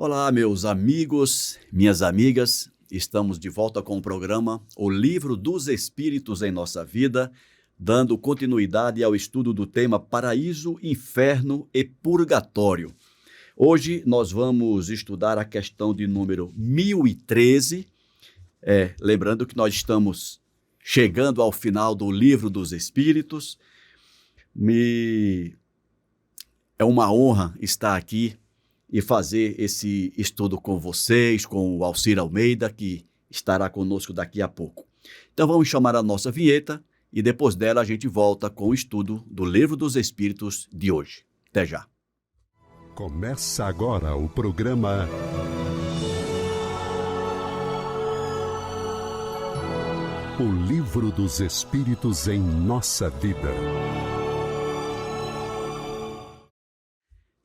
Olá, meus amigos, minhas amigas. Estamos de volta com o programa O Livro dos Espíritos em Nossa Vida, dando continuidade ao estudo do tema Paraíso, Inferno e Purgatório. Hoje nós vamos estudar a questão de número 1013. Lembrando que nós estamos chegando ao final do Livro dos Espíritos. É uma honra estar aqui e fazer esse estudo com vocês, com o Alcir Almeida, que estará conosco daqui a pouco. Então vamos chamar a nossa vinheta e depois dela a gente volta com o estudo do Livro dos Espíritos de hoje. Até já. Começa agora o programa O Livro dos Espíritos em Nossa Vida.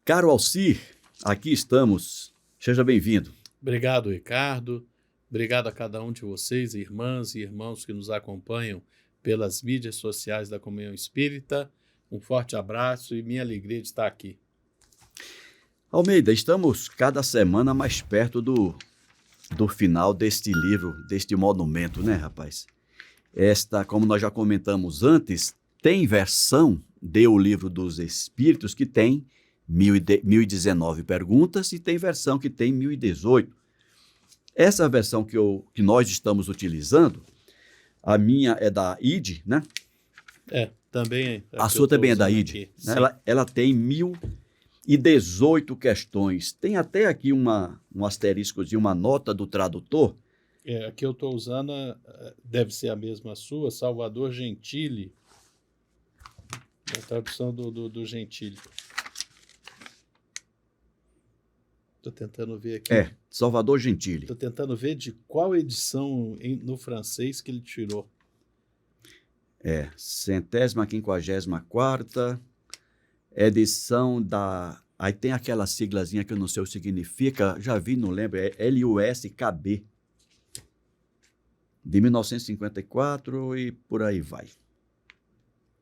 Caro Alcir, aqui estamos. Seja bem-vindo. Obrigado, Ricardo. Obrigado a cada um de vocês, irmãs e irmãos que nos acompanham pelas mídias sociais da Comunhão Espírita. Um forte abraço e minha alegria de estar aqui. Almeida, estamos cada semana mais perto do final deste livro, deste monumento, né, rapaz? Como nós já comentamos antes, tem versão de O Livro dos Espíritos que tem 1019 perguntas e tem versão que tem 1018. Essa versão que nós estamos utilizando, a minha é da ID, né? Também. A sua também é da ID. Né? Ela tem 1018 questões. Tem até aqui um asterisco de uma nota do tradutor. Aqui eu estou usando, deve ser a mesma sua, Salvador Gentili. A tradução do Gentili. Estou tentando ver aqui. Salvador Gentili. Estou tentando ver de qual edição no francês que ele tirou. 154ª edição da... Aí tem aquela siglazinha que eu não sei o que significa, já vi, não lembro, é LUSKB. De 1954 e por aí vai.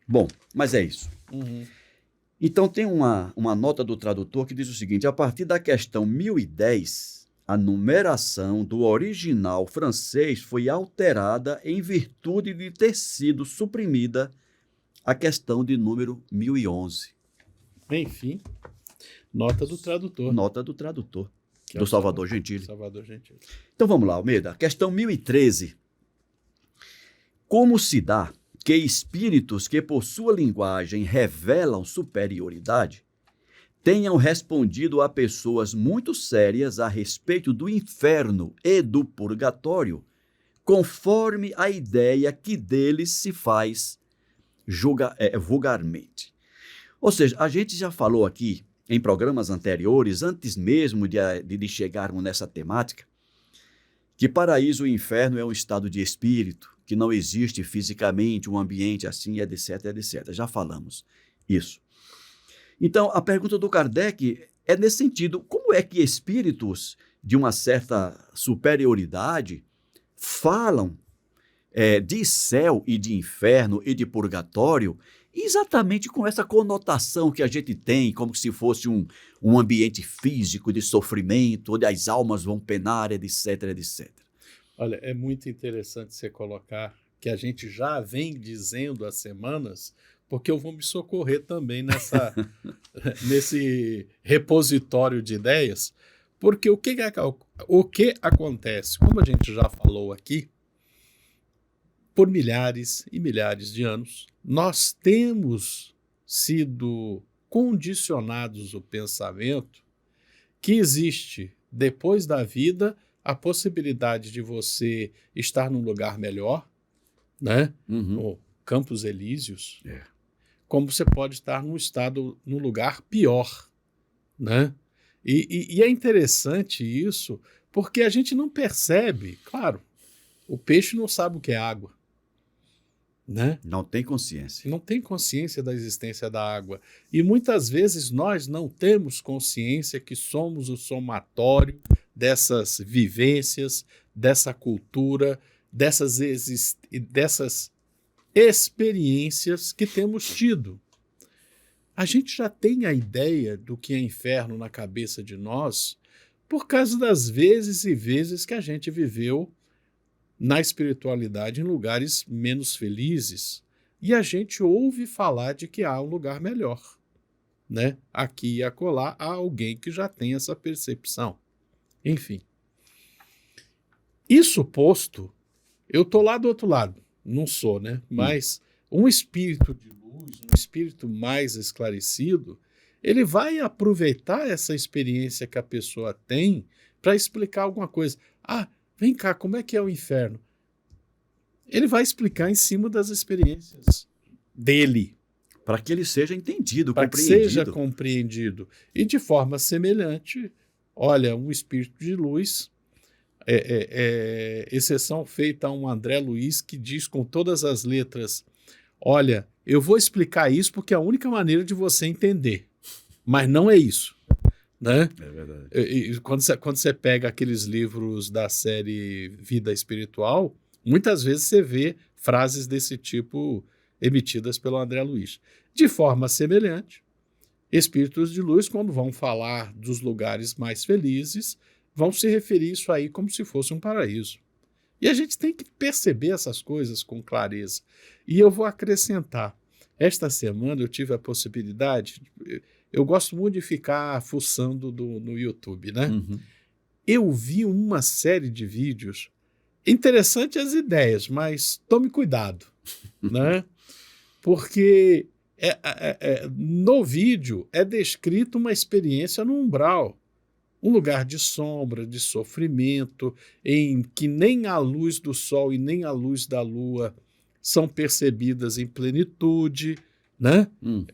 Bom, mas é isso. Uhum. Então, tem uma nota do tradutor que diz o seguinte: a partir da questão 1010, a numeração do original francês foi alterada em virtude de ter sido suprimida a questão de número 1011. Enfim, nota do tradutor. Nota do tradutor, do Salvador Gentili. Salvador Gentili. Então, vamos lá, Almeida. Questão 1013. Como se dá que espíritos que por sua linguagem revelam superioridade tenham respondido a pessoas muito sérias a respeito do inferno e do purgatório, conforme a ideia que deles se faz vulgarmente? Ou seja, a gente já falou aqui em programas anteriores, antes mesmo de chegarmos nessa temática, que paraíso e inferno é um estado de espírito, que não existe fisicamente um ambiente assim, etc, etc. Já falamos isso. Então, a pergunta do Kardec é nesse sentido: como é que espíritos de uma certa superioridade falam de céu e de inferno e de purgatório exatamente com essa conotação que a gente tem, como se fosse um ambiente físico de sofrimento, onde as almas vão penar, etc, etc. Olha, é muito interessante você colocar que a gente já vem dizendo há semanas, porque eu vou me socorrer também nesse repositório de ideias, porque o que acontece? Como a gente já falou aqui, por milhares e milhares de anos, nós temos sido condicionados o pensamento que existe depois da vida a possibilidade de você estar num lugar melhor, né? Ou Campos Elíseos, como você pode estar num lugar pior, né? E é interessante isso, porque a gente não percebe, claro, o peixe não sabe o que é água, né? Não tem consciência. Não tem consciência da existência da água. E muitas vezes nós não temos consciência que somos o somatório dessas vivências, dessa cultura, dessas experiências que temos tido. A gente já tem a ideia do que é inferno na cabeça de nós por causa das vezes e vezes que a gente viveu na espiritualidade em lugares menos felizes e a gente ouve falar de que há um lugar melhor, né? Aqui e acolá há alguém que já tem essa percepção. Enfim. Isso posto, eu estou lá do outro lado, não sou, né? Mas um espírito de luz, um espírito mais esclarecido, ele vai aproveitar essa experiência que a pessoa tem para explicar alguma coisa. Ah, vem cá, como é que é o inferno? Ele vai explicar em cima das experiências dele. Para que ele seja entendido, para compreendido. Para que seja compreendido. E de forma semelhante, olha, um espírito de luz, exceção feita a um André Luiz que diz com todas as letras, olha, eu vou explicar isso porque é a única maneira de você entender. Mas não é isso. Né? É verdade. E quando você pega aqueles livros da série Vida Espiritual, muitas vezes você vê frases desse tipo emitidas pelo André Luiz. De forma semelhante, espíritos de luz, quando vão falar dos lugares mais felizes, vão se referir isso aí como se fosse um paraíso. E a gente tem que perceber essas coisas com clareza. E eu vou acrescentar. Esta semana eu tive a possibilidade... Eu gosto muito de ficar fuçando no YouTube, né? Uhum. Eu vi uma série de vídeos, interessantes as ideias, mas tome cuidado, né? Porque no vídeo é descrito uma experiência no umbral, um lugar de sombra, de sofrimento, em que nem a luz do sol e nem a luz da lua são percebidas em plenitude, né?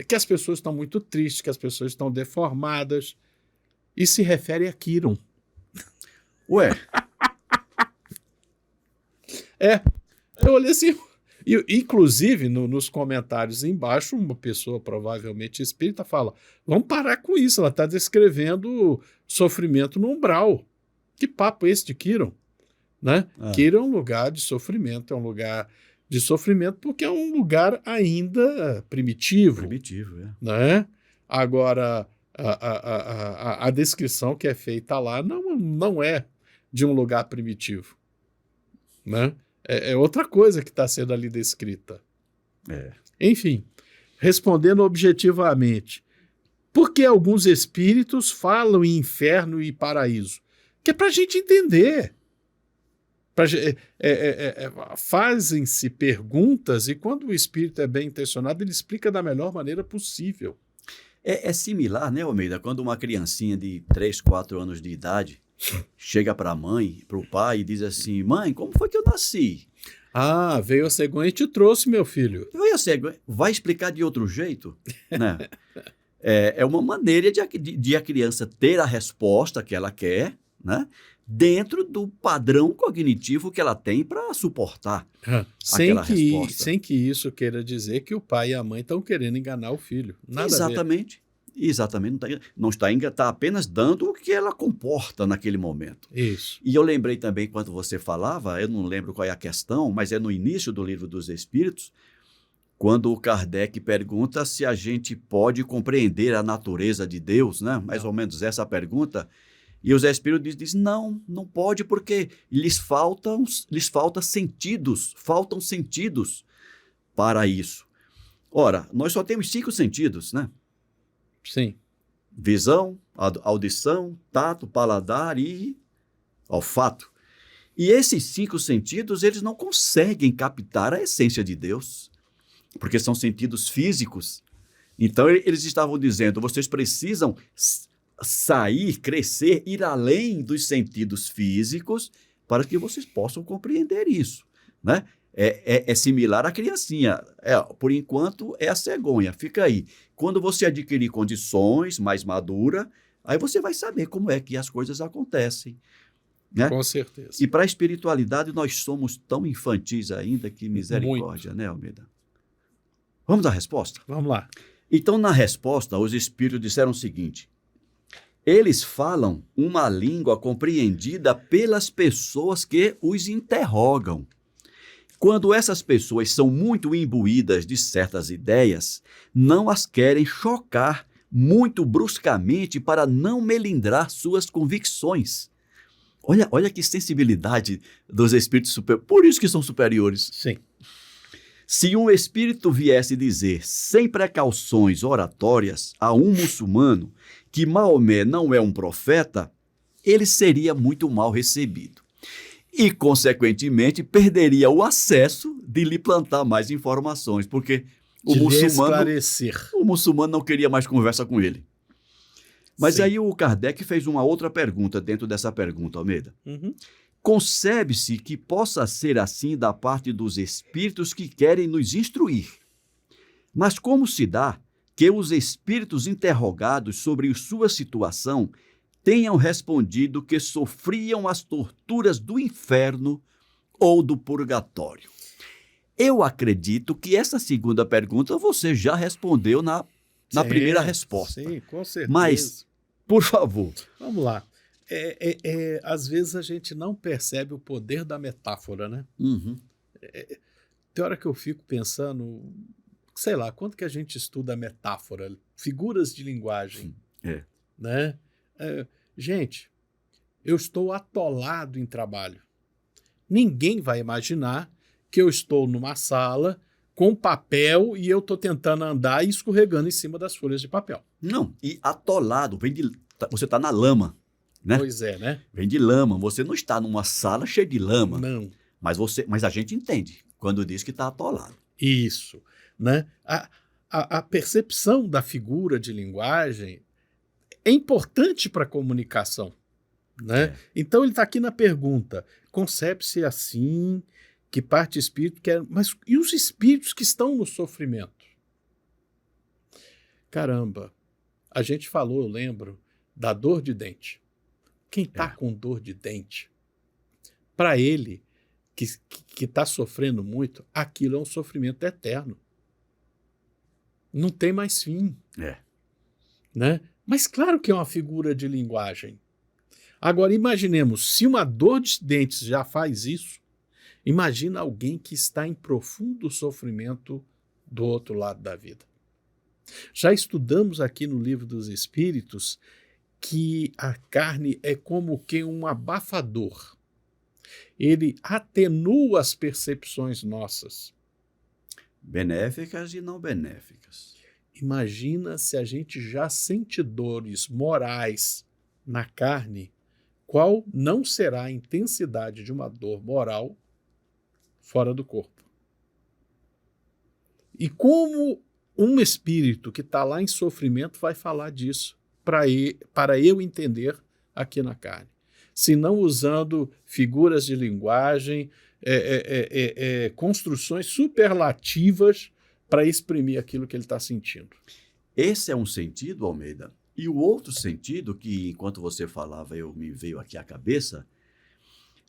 Que as pessoas estão muito tristes, que as pessoas estão deformadas. E se refere a Kiron. Ué? Eu olhei assim... Inclusive, nos comentários embaixo, uma pessoa provavelmente espírita fala, vamos parar com isso, ela está descrevendo sofrimento no umbral. Que papo é esse de Kiron? Né? Kiron é um lugar de sofrimento, porque é um lugar ainda primitivo. Primitivo, é. Né? Agora, a descrição que é feita lá não é de um lugar primitivo. Né? É outra coisa que está sendo ali descrita. Enfim, respondendo objetivamente, por que alguns espíritos falam em inferno e paraíso? Que é para a gente entender. Fazem-se perguntas e quando o espírito é bem intencionado, ele explica da melhor maneira possível. É similar, né, Almeida, quando uma criancinha de 3, 4 anos de idade chega para a mãe, para o pai e diz assim, mãe, como foi que eu nasci? Ah, veio a cegonha e te trouxe, meu filho. Veio a cegonha, vai explicar de outro jeito? Né? É uma maneira de a criança ter a resposta que ela quer, né? Dentro do padrão cognitivo que ela tem para suportar aquela resposta. Sem que isso queira dizer que o pai e a mãe estão querendo enganar o filho. Nada Exatamente. A ver. Exatamente. Está apenas dando o que ela comporta naquele momento. Isso. E eu lembrei também, quando você falava, eu não lembro qual é a questão, mas é no início do Livro dos Espíritos, quando o Kardec pergunta se a gente pode compreender a natureza de Deus, né? Mais ou menos essa pergunta. E os espíritos dizem, não pode porque lhes faltam sentidos, faltam sentidos para isso. Ora, nós só temos 5 sentidos, né? Sim. Visão, audição, tato, paladar e olfato. E esses 5 sentidos, eles não conseguem captar a essência de Deus, porque são sentidos físicos. Então, eles estavam dizendo, vocês precisam sair, crescer, ir além dos sentidos físicos para que vocês possam compreender isso, né? É similar à criancinha. Por enquanto, é a cegonha. Fica aí. Quando você adquirir condições mais maduras, aí você vai saber como é que as coisas acontecem. Né? Com certeza. E para a espiritualidade, nós somos tão infantis ainda que misericórdia, né, Almeida? Vamos à resposta? Vamos lá. Então, na resposta, os espíritos disseram o seguinte: eles falam uma língua compreendida pelas pessoas que os interrogam. Quando essas pessoas são muito imbuídas de certas ideias, não as querem chocar muito bruscamente para não melindrar suas convicções. Olha que sensibilidade dos espíritos superiores. Por isso que são superiores. Sim. Se um espírito viesse dizer, sem precauções oratórias, a um muçulmano que Maomé não é um profeta, ele seria muito mal recebido. E, consequentemente, perderia o acesso de lhe plantar mais informações, porque o muçulmano não queria mais conversa com ele. Mas Sim. aí o Kardec fez uma outra pergunta dentro dessa pergunta, Almeida. Uhum. Concebe-se que possa ser assim da parte dos espíritos que querem nos instruir. Mas como se dá que os espíritos interrogados sobre sua situação tenham respondido que sofriam as torturas do inferno ou do purgatório? Eu acredito que essa segunda pergunta você já respondeu na primeira resposta. Sim, com certeza. Mas, por favor. Vamos lá. Às vezes a gente não percebe o poder da metáfora, né? Uhum. Tem hora que eu fico pensando, sei lá, quanto que a gente estuda a metáfora, figuras de linguagem, né? Gente, eu estou atolado em trabalho. Ninguém vai imaginar que eu estou numa sala com papel e eu estou tentando andar e escorregando em cima das folhas de papel. Não, e atolado, você está na lama. Né? Pois é, né? Vem de lama. Você não está numa sala cheia de lama. Não. Mas a gente entende quando diz que está atolado. Isso. Né? A percepção da figura de linguagem é importante para a comunicação. Né? Então ele está aqui na pergunta. Concebe-se assim, que parte espírito quer... Mas e os espíritos que estão no sofrimento? Caramba, a gente falou, eu lembro, da dor de dente. Quem está com dor de dente, para ele, que está sofrendo muito, aquilo é um sofrimento eterno. Não tem mais fim. Né? Mas claro que é uma figura de linguagem. Agora, imaginemos, se uma dor de dentes já faz isso, imagina alguém que está em profundo sofrimento do outro lado da vida. Já estudamos aqui no Livro dos Espíritos que a carne é como que um abafador. Ele atenua as percepções nossas. Benéficas e não benéficas. Imagina se a gente já sente dores morais na carne, qual não será a intensidade de uma dor moral fora do corpo? E como um espírito que está lá em sofrimento vai falar disso? Para eu entender aqui na carne. Se não usando figuras de linguagem, construções superlativas para exprimir aquilo que ele está sentindo. Esse é um sentido, Almeida. E o outro sentido, que enquanto você falava me veio aqui à cabeça,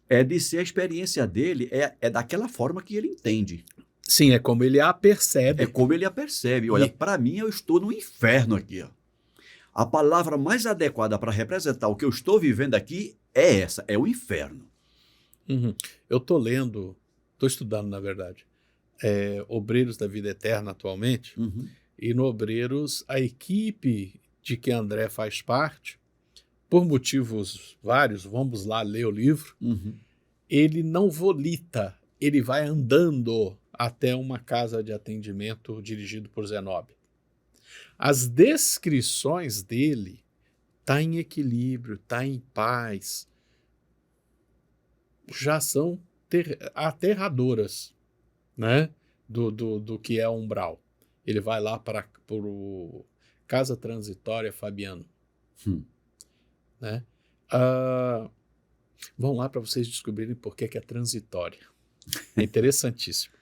é de ser a experiência dele, é daquela forma que ele entende. Sim, é como ele a percebe. É como ele a percebe. Olha, para mim eu estou no inferno aqui, ó. A palavra mais adequada para representar o que eu estou vivendo aqui é essa, é o inferno. Uhum. Eu estou estudando, na verdade, Obreiros da Vida Eterna atualmente, e no Obreiros, a equipe de que André faz parte, por motivos vários, vamos lá ler o livro, ele não volita, ele vai andando até uma casa de atendimento dirigido por Zenobi. As descrições dele tá em equilíbrio, tá em paz, já são aterradoras, né? Do que é umbral. Ele vai lá para o Casa Transitória Fabiano. Né? Vão lá para vocês descobrirem por que é transitória. É interessantíssimo.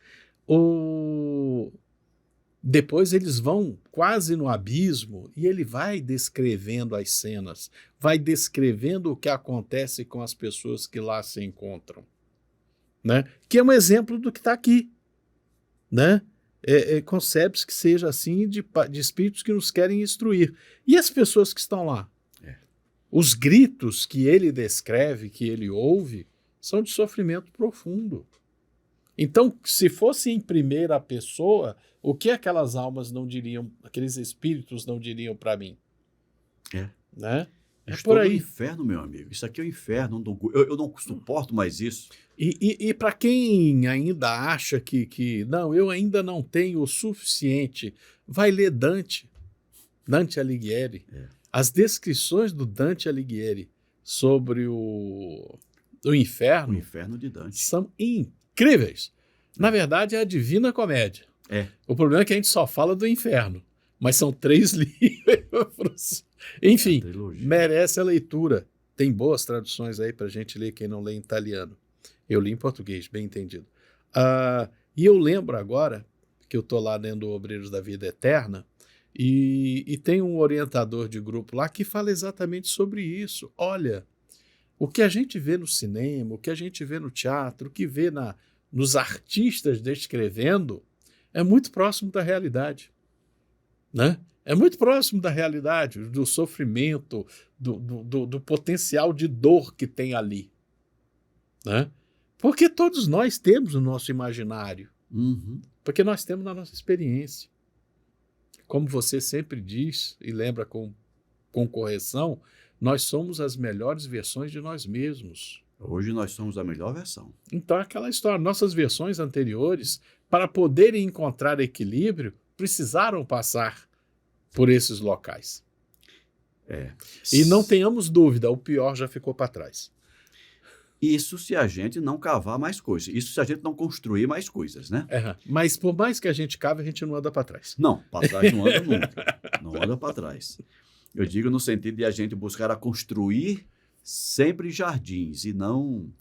Depois eles vão quase no abismo e ele vai descrevendo as cenas, vai descrevendo o que acontece com as pessoas que lá se encontram, né? Que é um exemplo do que está aqui, né? Concebe-se que seja assim de espíritos que nos querem instruir. E as pessoas que estão lá? Os gritos que ele descreve, que ele ouve, são de sofrimento profundo. Então, se fosse em primeira pessoa, o que aquelas almas não diriam, aqueles espíritos não diriam para mim? Né? É Estou por no aí. inferno, meu amigo. Isso aqui é o inferno. Eu não suporto mais isso. E para quem ainda acha que não, eu ainda não tenho o suficiente, vai ler Dante Alighieri. As descrições do Dante Alighieri sobre o O inferno inferno de Dante. são incríveis. Na verdade, é a Divina Comédia. O problema é que a gente só fala do inferno, mas são 3 livros. Enfim, merece a leitura. Tem boas traduções aí para a gente ler, quem não lê em italiano. Eu li em português, bem entendido. E eu lembro agora que eu estou lá lendo Obreiros da Vida Eterna e tem um orientador de grupo lá que fala exatamente sobre isso. Olha, o que a gente vê no cinema, o que a gente vê no teatro, o que vê nos artistas descrevendo é muito próximo da realidade, né? É muito próximo da realidade, do sofrimento, do potencial de dor que tem ali, né? Porque todos nós temos o nosso imaginário, porque nós temos na nossa experiência. Como você sempre diz e lembra com correção, nós somos as melhores versões de nós mesmos. Hoje nós somos a melhor versão. Então, aquela história, nossas versões anteriores, para poderem encontrar equilíbrio, precisaram passar por esses locais. E não tenhamos dúvida, o pior já ficou para trás. Isso se a gente não cavar mais coisas. Isso se a gente não construir mais coisas, né? Mas por mais que a gente cave, a gente não anda para trás. Não, para trás não anda nunca. Não anda para trás. Eu digo no sentido de a gente buscar a construir sempre jardins e não...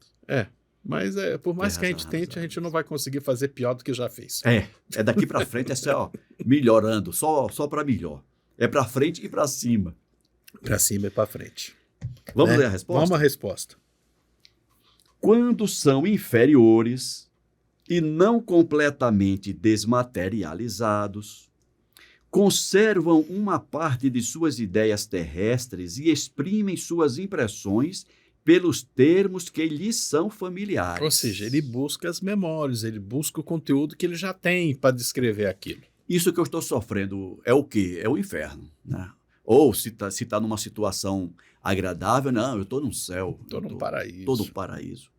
Mas por mais que a gente tente, a gente não vai conseguir fazer pior do que já fez. É daqui para frente, é só melhorando, só para melhor. É para frente e para cima. Para cima e para frente. Vamos ler a resposta? Vamos à resposta. Quando são inferiores e não completamente desmaterializados, conservam uma parte de suas ideias terrestres e exprimem suas impressões pelos termos que lhes são familiares. Ou seja, ele busca as memórias, ele busca o conteúdo que ele já tem para descrever aquilo. Isso que eu estou sofrendo é o quê? É o inferno, né? Ou se tá numa situação agradável, não, eu estou no céu. Estou no paraíso. Estou no paraíso.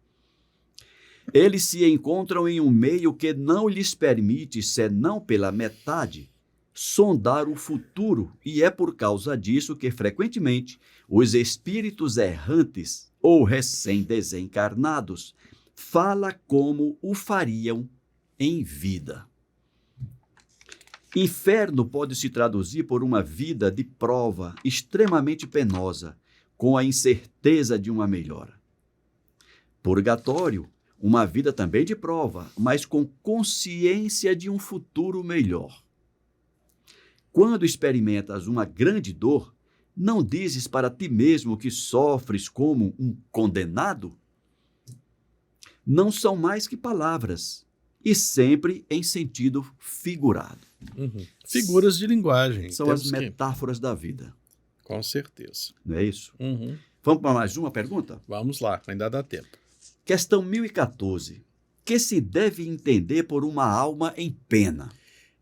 Eles se encontram em um meio que não lhes permite, senão pela metade, sondar o futuro, e é por causa disso que, frequentemente, os espíritos errantes ou recém-desencarnados falam como o fariam em vida. Inferno pode se traduzir por uma vida de prova extremamente penosa, com a incerteza de uma melhora. Purgatório, uma vida também de prova, mas com consciência de um futuro melhor. Quando experimentas uma grande dor, não dizes para ti mesmo que sofres como um condenado? Não são mais que palavras, e sempre em sentido figurado. Figuras de linguagem. São as metáforas da vida. Com certeza. Não é isso? Vamos para mais uma pergunta? Vamos lá, ainda dá tempo. Questão 1014. Que se deve entender por uma alma em pena?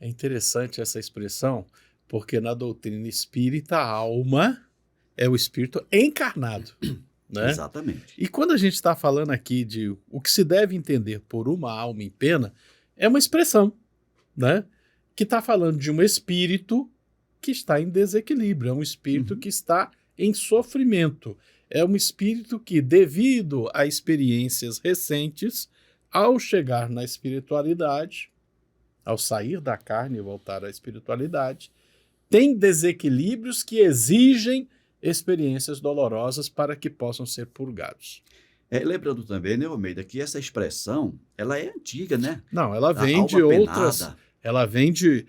É interessante essa expressão, porque na doutrina espírita, a alma é o espírito encarnado. Né? Exatamente. E quando a gente está falando aqui de o que se deve entender por uma alma em pena, é uma expressão, né? Que está falando de um espírito que está em desequilíbrio, é um espírito que está em sofrimento. É um espírito que, devido a experiências recentes, ao chegar na espiritualidade, ao sair da carne e voltar à espiritualidade, tem desequilíbrios que exigem experiências dolorosas para que possam ser purgados. Lembrando também, né, Almeida, que essa expressão, ela é antiga, né? Não, ela vem de outras... Penada. Ela vem de...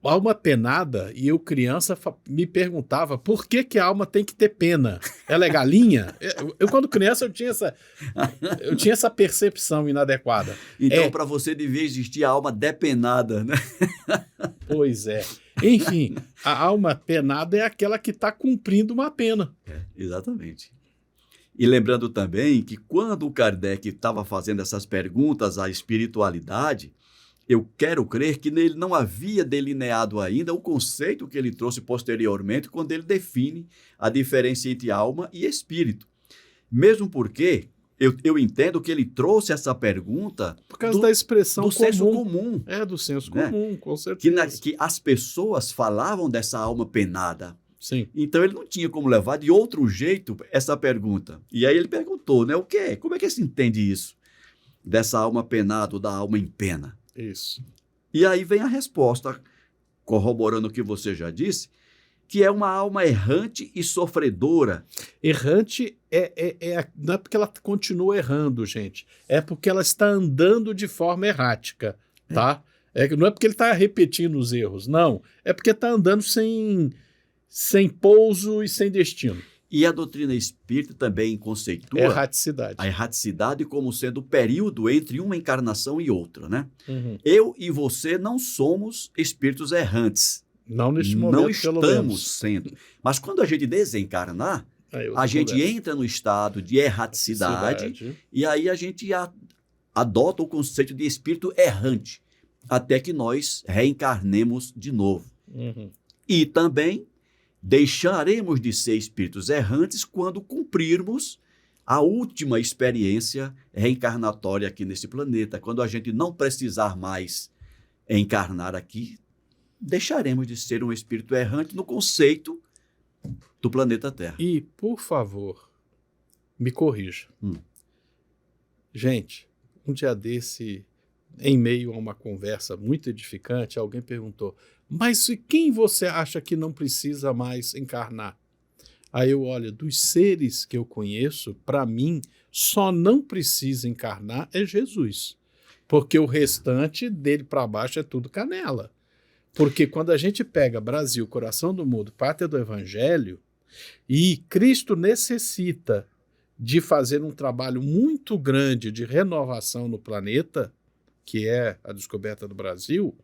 alma penada, e eu criança me perguntava por que a alma tem que ter pena? Ela é galinha? Eu quando criança, eu tinha essa percepção inadequada. Então, para você devia existir a alma depenada, né? Pois é. Enfim, a alma penada é aquela que está cumprindo uma pena. Exatamente. E lembrando também que quando o Kardec estava fazendo essas perguntas à espiritualidade, eu quero crer que nele não havia delineado ainda o conceito que ele trouxe posteriormente quando ele define a diferença entre alma e espírito. Mesmo porque eu entendo que ele trouxe essa pergunta Por causa da expressão do senso comum. comum, É, do senso né? comum, com certeza. que as pessoas falavam dessa alma penada. Sim. Então ele não tinha como levar de outro jeito essa pergunta. E aí ele perguntou, né? O quê? Como é que se entende isso? Dessa alma penada ou da alma em pena? Isso. E aí vem a resposta, corroborando o que você já disse, que é uma alma errante e sofredora. Errante não é porque ela continua errando, gente. É porque ela está andando de forma errática, tá? Não é porque ele está repetindo os erros, não. É porque está andando sem pouso e sem destino. E a doutrina espírita também conceitua Erraticidade. a erraticidade como sendo o período entre uma encarnação e outra, né? Uhum. Eu e você não somos espíritos errantes. Não neste momento, Não pelo estamos menos. sendo. Mas quando a gente desencarnar, a gente entra no estado de erraticidade e aí a gente adota o conceito de espírito errante, até que nós reencarnemos de novo. Uhum. E também deixaremos de ser espíritos errantes quando cumprirmos a última experiência reencarnatória aqui nesse planeta. Quando a gente não precisar mais encarnar aqui, deixaremos de ser um espírito errante no conceito do planeta Terra. E, por favor, me corrija. Gente, um dia desse, em meio a uma conversa muito edificante, alguém perguntou: mas quem você acha que não precisa mais encarnar? Aí eu olho, dos seres que eu conheço, para mim, só não precisa encarnar é Jesus. Porque o restante dele para baixo é tudo canela. Porque quando a gente pega Brasil, coração do mundo, pátria do evangelho, e Cristo necessita de fazer um trabalho muito grande de renovação no planeta, que é a descoberta do Brasil,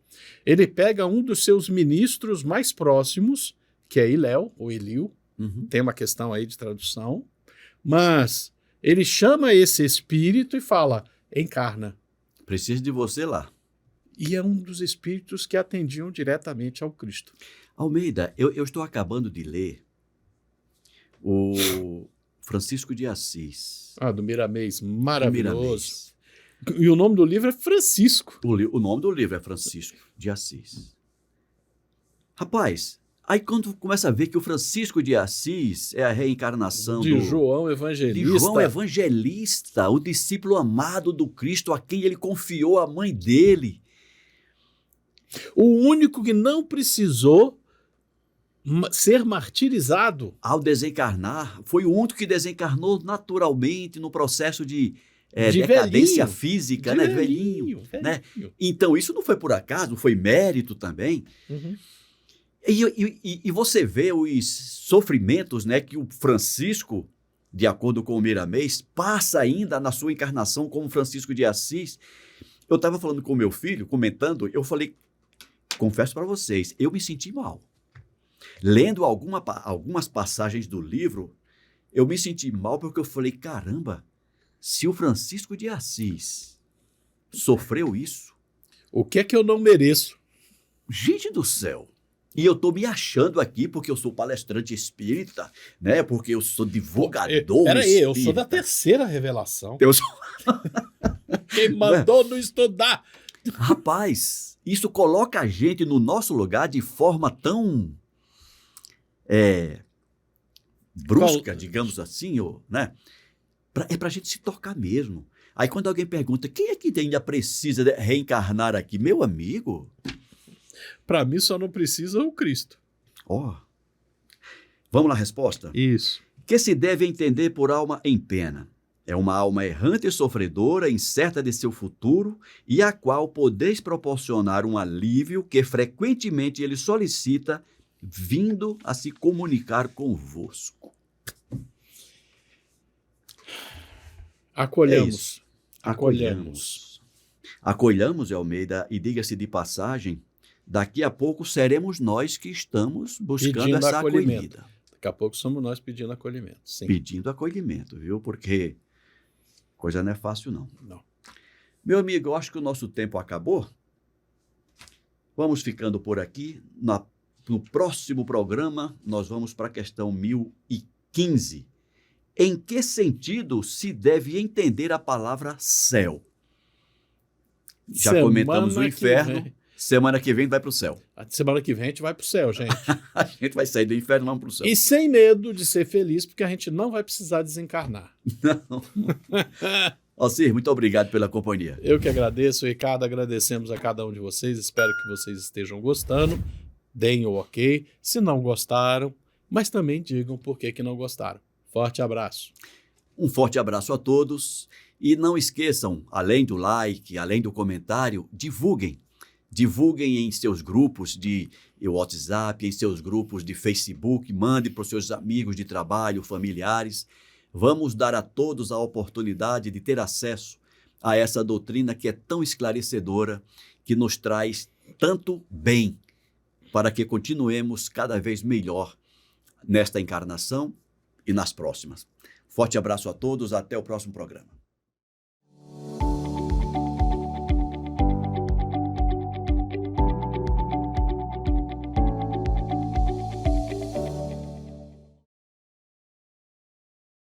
ele pega um dos seus ministros mais próximos, que é Iléu, ou Eliu, tem uma questão aí de tradução, mas ele chama esse espírito e fala, encarna. Preciso de você lá. E é um dos espíritos que atendiam diretamente ao Cristo. Almeida, eu estou acabando de ler o Francisco de Assis. Do Miramês, maravilhoso. Miramês. E o nome do livro é Francisco. O nome do livro é Francisco de Assis. Rapaz, aí quando começa a ver que o Francisco de Assis é a reencarnação de João Evangelista. De João Evangelista, o discípulo amado do Cristo, a quem ele confiou a mãe dele. O único que não precisou ser martirizado. Ao desencarnar, foi o único que desencarnou naturalmente no processo de decadência física, né? Velhinho. Né? Então, isso não foi por acaso, foi mérito também. Uhum. E você vê os sofrimentos, né, que o Francisco, de acordo com o Miramês, passa ainda na sua encarnação como Francisco de Assis. Eu estava falando com o meu filho, comentando, eu falei, confesso para vocês, eu me senti mal. Lendo algumas passagens do livro, eu me senti mal porque eu falei, caramba, se o Francisco de Assis sofreu isso... O que é que eu não mereço? Gente do céu! E eu estou me achando aqui porque eu sou palestrante espírita, né? Porque eu sou divulgador Peraí, espírita. eu sou da terceira revelação. Eu sou... Quem mandou não estudar? Rapaz, isso coloca a gente no nosso lugar de forma tão brusca, digamos assim, né? É pra gente se tocar mesmo. Aí quando alguém pergunta, quem é que ainda precisa reencarnar aqui? Meu amigo... Para mim só não precisa o Cristo. Vamos na resposta? Isso. Que se deve entender por alma em pena? É uma alma errante e sofredora, incerta de seu futuro, e a qual podeis proporcionar um alívio que frequentemente ele solicita, vindo a se comunicar convosco. Acolhamos. Acolhamos, Almeida, e diga-se de passagem, daqui a pouco seremos nós que estamos buscando pedindo essa acolhimento. acolhida. Daqui a pouco somos nós pedindo acolhimento. Sim. Pedindo acolhimento, viu? Porque coisa não é fácil, não. Não. Meu amigo, eu acho que o nosso tempo acabou. Vamos ficando por aqui. No próximo programa, nós vamos para a questão 1015. Em que sentido se deve entender a palavra céu? Já comentamos o inferno. Semana que vem vai para o céu. Semana que vem a gente vai para o céu, gente. A gente vai sair do inferno e vamos para o céu. E sem medo de ser feliz, porque a gente não vai precisar desencarnar. Não. Alcir, muito obrigado pela companhia. Eu que agradeço, Ricardo. Agradecemos a cada um de vocês. Espero que vocês estejam gostando. Deem o ok. Se não gostaram, mas também digam por que não gostaram. Forte abraço. Um forte abraço a todos. E não esqueçam, além do like, além do comentário, divulguem. Divulguem em seus grupos de WhatsApp, em seus grupos de Facebook, mande para os seus amigos de trabalho, familiares. Vamos dar a todos a oportunidade de ter acesso a essa doutrina que é tão esclarecedora, que nos traz tanto bem, para que continuemos cada vez melhor nesta encarnação e nas próximas. Forte abraço a todos, até o próximo programa.